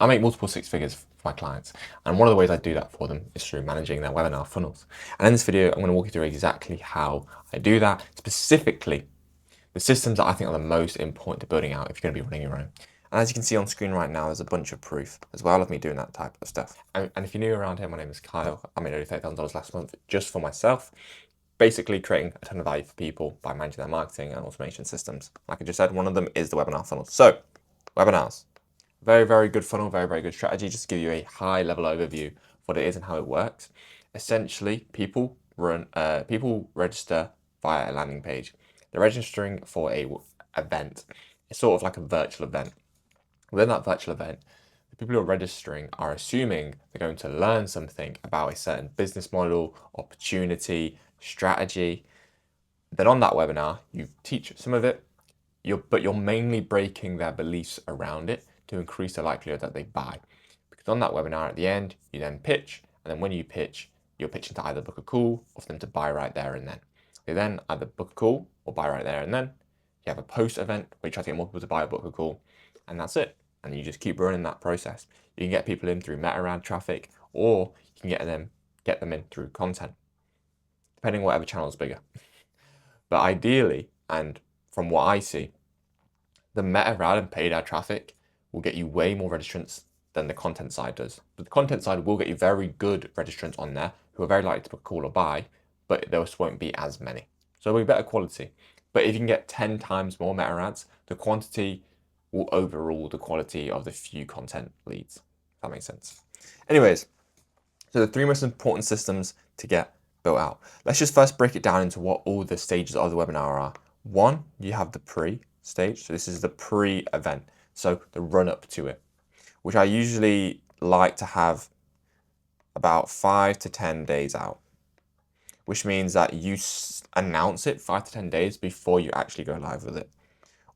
I make multiple six figures for my clients, and one of the ways I do that for them is through managing their webinar funnels. And in this video, I'm going to walk you through exactly how I do that, specifically the systems that I think are the most important to building out if you're going to be running your own. And as you can see on screen right now, there's a bunch of proof as well of me doing that type of stuff. And if you're new around here, my name is Kyle. I made over $30,000 last month just for myself, basically creating a ton of value for people by managing their marketing and automation systems. Like I just said, one of them is the webinar funnel. So, webinars. Very, very good funnel, very, very good strategy. Just to give you a high level overview of what it is and how it works. Essentially, people register via a landing page. They're registering for a event. It's sort of like a virtual event. Within that virtual event, the people who are registering are assuming they're going to learn something about a certain business model, opportunity, strategy. Then on that webinar, you teach some of it, but you're mainly breaking their beliefs around it to increase the likelihood that they buy. Because on that webinar at the end, you then pitch, and then when you pitch, you're pitching to either book a call or for them to buy right there and then. They then either book a call or buy right there and then. You have a post event where you try to get more people to buy or book a call, and that's it. And you just keep running that process. You can get people in through meta ad traffic, or you can get them in through content, depending on whatever channel is bigger. But ideally, and from what I see, the meta ad and paid ad traffic will get you way more registrants than the content side does. But the content side will get you very good registrants on there who are very likely to book a call or buy, but those won't be as many. So it'll be better quality. But if you can get 10 times more meta ads, the quantity will overrule the quality of the few content leads. If that makes sense. Anyways, so the three most important systems to get built out. Let's just first break it down into what all the stages of the webinar are. One, you have the pre-stage. So this is the pre-event. So the run up to it, which I usually like to have about 5 to 10 days out, which means that you announce it 5 to 10 days before you actually go live with it.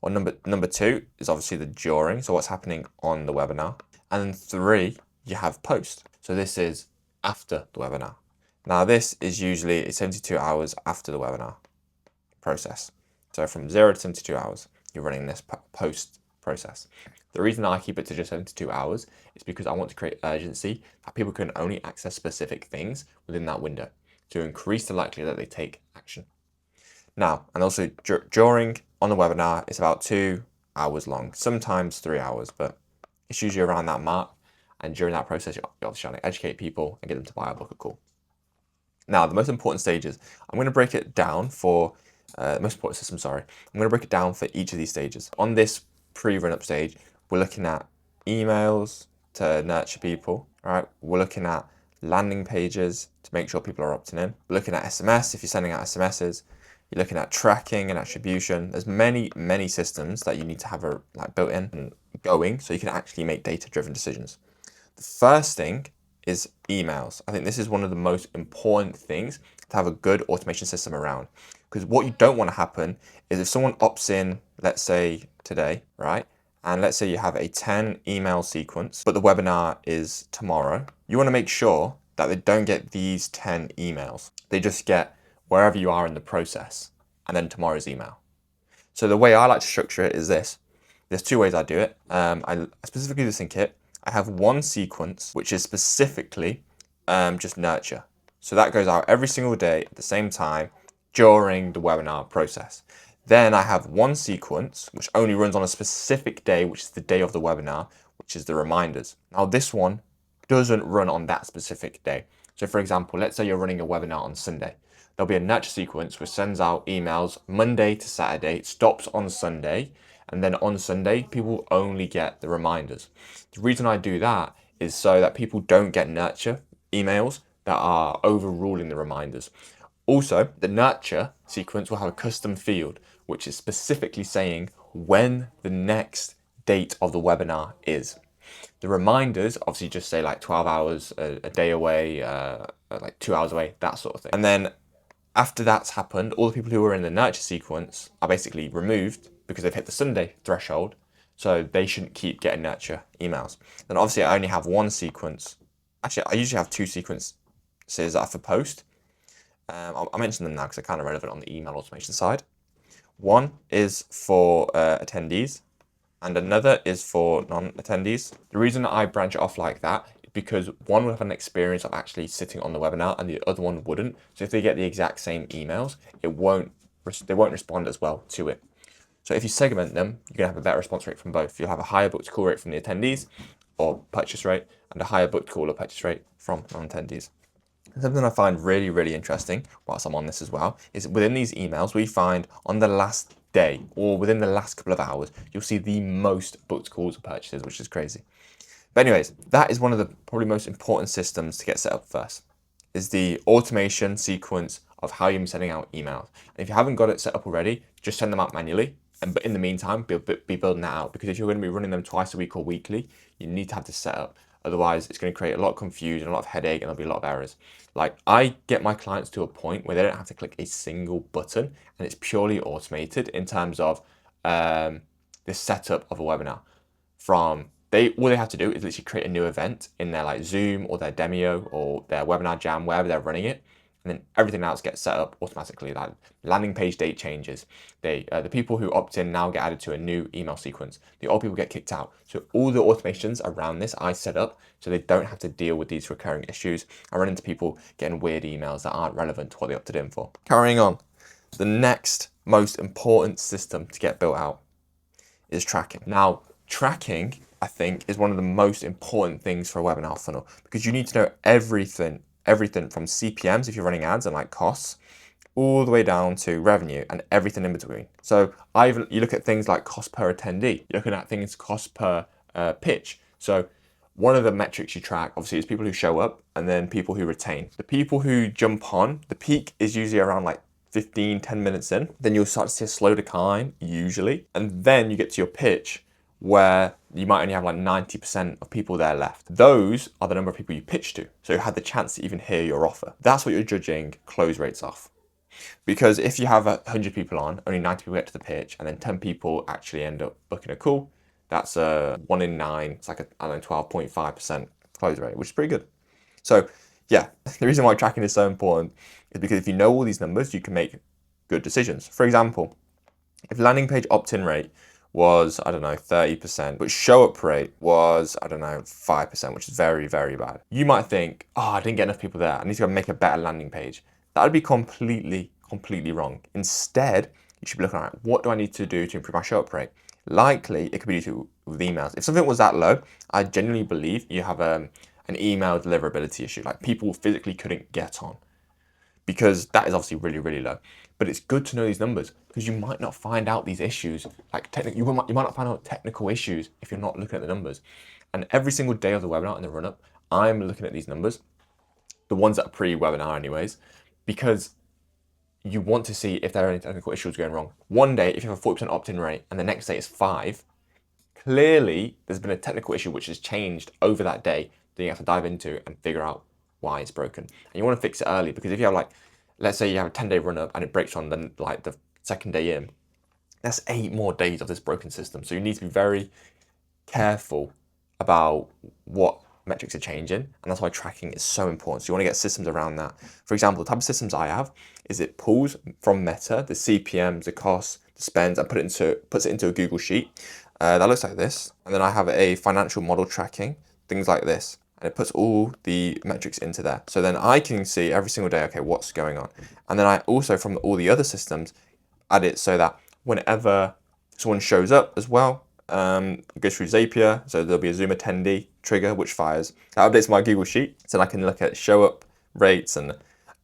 Or number two is obviously the during, so what's happening on the webinar. And then three, you have post. So this is after the webinar. Now this is usually 72 hours after the webinar process. So from 0 to 72 hours, you're running this post process. The reason I keep it to just 72 hours is because I want to create urgency that people can only access specific things within that window to increase the likelihood that they take action. Now, and also during on the webinar, it's about 2 hours long, sometimes 3 hours, but it's usually around that mark. And during that process, you're obviously trying to educate people and get them to buy a book or call. Now, the most important stages, I'm going to break it down for I'm going to break it down for each of these stages. On this pre-run up stage, we're looking at emails to nurture people, right? We're looking at landing pages to make sure people are opting in. We're looking at SMS if you're sending out SMSs. You're looking at tracking and attribution. There's many, many systems that you need to have built in and going so you can actually make data-driven decisions. The first thing is emails. I think this is one of the most important things to have a good automation system around. Because what you don't want to happen is if someone opts in, let's say today, right? And let's say you have a 10 email sequence, but the webinar is tomorrow. You want to make sure that they don't get these 10 emails. They just get wherever you are in the process and then tomorrow's email. So the way I like to structure it is this. There's two ways I do it. I specifically do this in Kit. I have one sequence, which is specifically just nurture. So that goes out every single day at the same time during the webinar process. Then I have one sequence, which only runs on a specific day, which is the day of the webinar, which is the reminders. Now this one doesn't run on that specific day. So for example, let's say you're running a webinar on Sunday. There'll be a nurture sequence which sends out emails Monday to Saturday, it stops on Sunday, and then on Sunday, people only get the reminders. The reason I do that is so that people don't get nurture emails that are overruling the reminders. Also, the nurture sequence will have a custom field, which is specifically saying when the next date of the webinar is. The reminders obviously just say like 12 hours, a day away, like 2 hours away, that sort of thing. And then after that's happened, all the people who are in the nurture sequence are basically removed because they've hit the Sunday threshold. So they shouldn't keep getting nurture emails. Then obviously I only have one sequence. Actually, I usually have two sequences that are for post. I'll mention them now because they're kind of relevant on the email automation side. One is for attendees, and another is for non-attendees. The reason that I branch it off like that is because one will have an experience of actually sitting on the webinar and the other one wouldn't. So if they get the exact same emails, they won't respond as well to it. So if you segment them, you're gonna have a better response rate from both. You'll have a higher booked call rate from the attendees or purchase rate, and a higher booked call or purchase rate from non-attendees. Something I find really, really interesting, whilst I'm on this as well, is within these emails, we find on the last day or within the last couple of hours, you'll see the most booked calls or purchases, which is crazy. But anyways, that is one of the probably most important systems to get set up first, is the automation sequence of how you're sending out emails. And if you haven't got it set up already, just send them out manually. But in the meantime, be building that out, because if you're going to be running them twice a week or weekly, you need to have this set up. Otherwise, it's going to create a lot of confusion, a lot of headache, and there'll be a lot of errors. Like, I get my clients to a point where they don't have to click a single button, and it's purely automated in terms of the setup of a webinar. All they have to do is literally create a new event in their like Zoom or their Demio or their webinar jam, wherever they're running it. And then everything else gets set up automatically. Like landing page date changes. The people who opt in now get added to a new email sequence. The old people get kicked out. So all the automations around this I set up so they don't have to deal with these recurring issues. I run into people getting weird emails that aren't relevant to what they opted in for. Carrying on, the next most important system to get built out is tracking. Now, tracking, I think, is one of the most important things for a webinar funnel, because you need to know everything from CPMs if you're running ads and like costs, all the way down to revenue and everything in between. So you look at things like cost per attendee, you're looking at things cost per pitch. So one of the metrics you track, obviously, is people who show up and then people who retain. The people who jump on, the peak is usually around like 10 minutes in. Then you'll start to see a slow decline, usually. And then you get to your pitch, where you might only have like 90% of people there left. Those are the number of people you pitch to. So you had the chance to even hear your offer. That's what you're judging close rates off. Because if you have 100 people on, only 90 people get to the pitch, and then 10 people actually end up booking a call, that's a 1 in 9, it's like a 12.5% close rate, which is pretty good. So yeah, the reason why tracking is so important is because if you know all these numbers, you can make good decisions. For example, if landing page opt-in rate was, 30%, but show up rate was, 5%, which is very, very bad. You might think, oh, I didn't get enough people there. I need to go make a better landing page. That would be completely wrong. Instead, you should be looking at, what do I need to do to improve my show up rate? Likely, it could be due to with emails. If something was that low, I genuinely believe you have an email deliverability issue, like people physically couldn't get on, because that is obviously really, really low. But it's good to know these numbers, because you might not find out these issues, like you might not find out technical issues if you're not looking at the numbers. And every single day of the webinar and the run-up, I'm looking at these numbers, the ones that are pre-webinar anyways, because you want to see if there are any technical issues going wrong. One day, if you have a 40% opt-in rate and the next day is 5, clearly there's been a technical issue which has changed over that day that you have to dive into and figure out why it's broken. And you want to fix it early, because if you have like, let's say you have a 10-day run-up and it breaks on the second day in, that's 8 more days of this broken system. So you need to be very careful about what metrics are changing, and that's why tracking is so important. So you want to get systems around that. For example, the type of systems I have is it pulls from Meta the CPMs, the costs, the spends, and puts it into a Google sheet. That looks like this. And then I have a financial model tracking, things like this. And it puts all the metrics into there. So then I can see every single day, okay, what's going on. And then I also, from all the other systems, add it so that whenever someone shows up as well, it goes through Zapier. So there'll be a Zoom attendee trigger, which fires. That updates my Google sheet. So I can look at show up rates and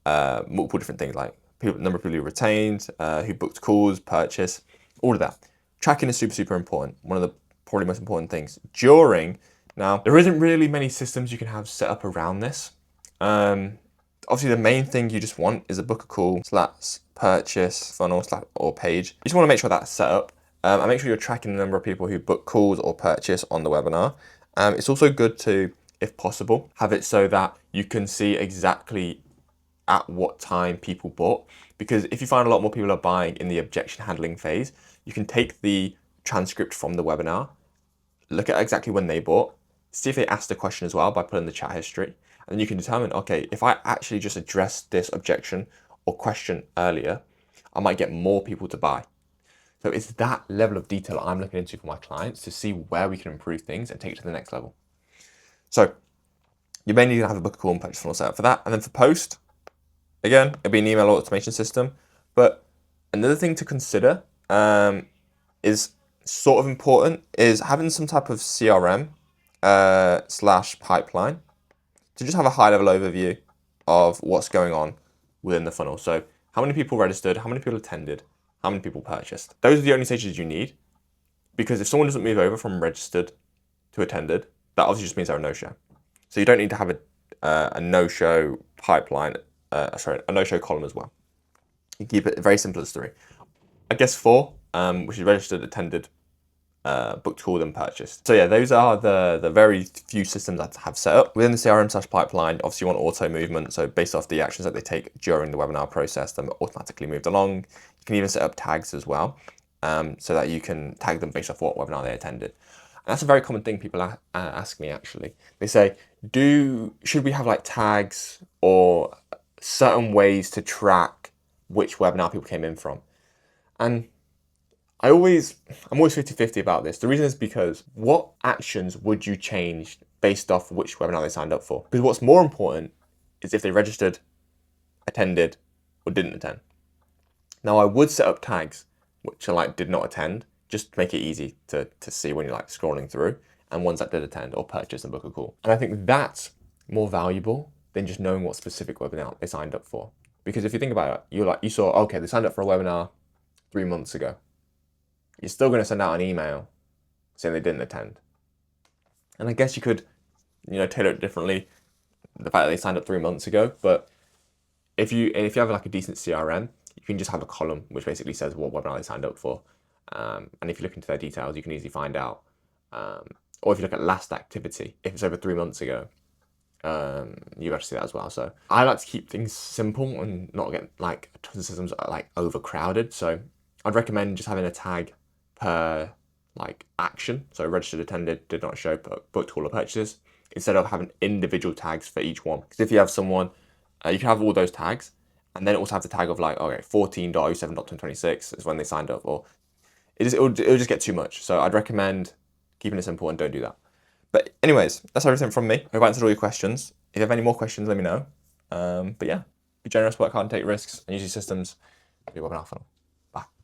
multiple different things, like number of people who retained, who booked calls, purchase, all of that. Tracking is super, super important. One of the probably most important things. Now, there isn't really many systems you can have set up around this. Obviously, the main thing you just want is a book a call / purchase funnel / or page. You just want to make sure that's set up. And make sure you're tracking the number of people who book calls or purchase on the webinar. It's also good to, if possible, have it so that you can see exactly at what time people bought. Because if you find a lot more people are buying in the objection handling phase, you can take the transcript from the webinar, look at exactly when they bought, see if they asked a question as well by pulling the chat history, and then you can determine, okay, if I actually just address this objection or question earlier, I might get more people to buy. So it's that level of detail I'm looking into for my clients to see where we can improve things and take it to the next level. So you may need to have a book a call and purchase funnel set up for that. And then for post, again, it'll be an email automation system. But another thing to consider is sort of important is having some type of CRM slash pipeline to just have a high level overview of what's going on within the funnel. So how many people registered, how many people attended, how many people purchased. Those are the only stages you need, because if someone doesn't move over from registered to attended, that obviously just means they're a no-show. So you don't need to have a no-show pipeline, a no-show column as well. You keep it very simple as 3. I guess 4, which is registered, attended, booked, called, and purchased. So yeah, those are the very few systems I have set up. Within the CRM / pipeline, obviously you want auto movement. So based off the actions that they take during the webinar process, they're automatically moved along. You can even set up tags as well, so that you can tag them based off what webinar they attended. And that's a very common thing people ask me actually. They say, should we have like tags or certain ways to track which webinar people came in from? And I'm always 50-50 about this. The reason is because what actions would you change based off which webinar they signed up for? Because what's more important is if they registered, attended, or didn't attend. Now I would set up tags which are like did not attend, just to make it easy to see when you're like scrolling through, and ones that did attend or purchase and book a call. And I think that's more valuable than just knowing what specific webinar they signed up for. Because if you think about it, you saw, okay, they signed up for a webinar 3 months ago. You're still going to send out an email saying they didn't attend. And I guess you could, tailor it differently, the fact that they signed up 3 months ago. But if you have like a decent CRM, you can just have a column which basically says what webinar they signed up for. And if you look into their details, you can easily find out. Or if you look at last activity, if it's over 3 months ago, you actually see that as well. So I like to keep things simple and not get like tons of systems like overcrowded. So I'd recommend just having a tag per like action. So registered, attended, did not show, booked, call, or purchases, instead of having individual tags for each one. Because if you have someone, you can have all those tags, and then also have the tag of like, okay, 14.07.2026 is when they signed up, or it'll just get too much. So I'd recommend keeping it simple and don't do that. But anyways, that's everything from me. I've answered all your questions. If you have any more questions, let me know. But yeah, be generous, work hard, and take risks, and use your systems for your webinar funnel.